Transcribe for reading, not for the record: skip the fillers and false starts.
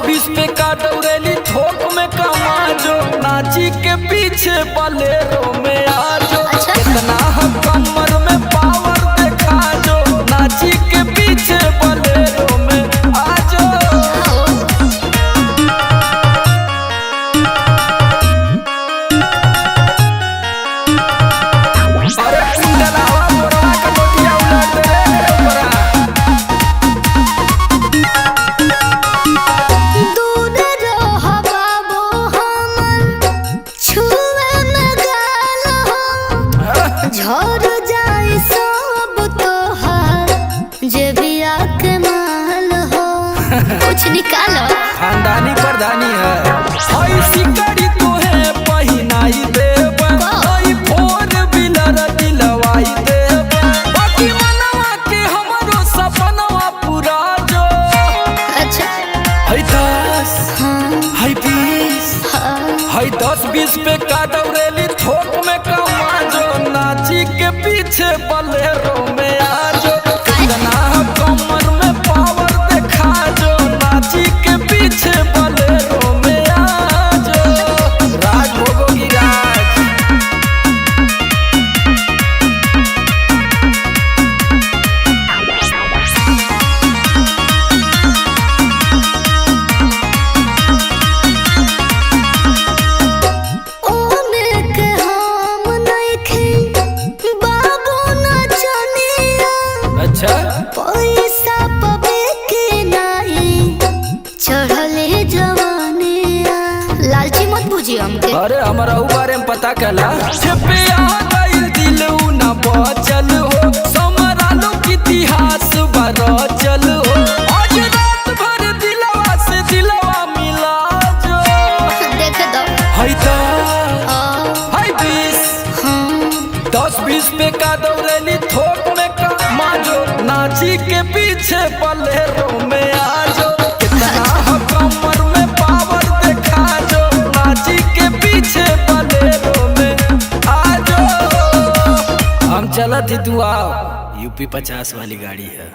10-20 पे का दौड़ेली थोक में कमा जो, नाची के पीछे बलेरो में आजो। कितना हम कमर में पावर देखा जो, नाची के पीछे बलेरो में आजो। अरे कुंडलावा मोरवा का लोटिया उलट दे रे ओकरा। दूर रह बाबू हमर छुए में गाल हो, झड़ जाए सब तोहार जेबिया के माल हो। कुछ निकालो। खानदानी प्रधानी है ऐसी कड़ी तोहे पहिनाई देब, आई फोर व्हीलर दिलवाई देब, बाकी मनवा के हमरो सपनवा पूरा जो। अच्छा है 10 है 20 है 10-20 पे का दौड़ेली थोक में कमा जो, नाची के पीछे बलेरो में आजो। कितना कमर में पावर देखा जो, नाची के पीछे बलेरो में आजो। राज भोगोगी राज। ओमे के हम नइखे बाबू नचनिया, अच्छा पैसा पबे के नाही चढ़ले जवानिया। लालची मत बुझी हमके। अरे हमारा उ बारे में पता कला छपे आ गइल दिल उ ना बचल हो, समरालो के इतिहास बरचल हो। आज रात भर दिलवा से दिलवा मिला जो। देख दो। है 10 है 20 10-20 पे का दौड़ेली थोक में कमा जो, नाची के पीछे बलेरो में आजो। कितना कमर में पावर देखा जो, नाची के पीछे बलेरो में आजो। हम चलत ही तू आओ, यूपी 50 वाली गाड़ी है।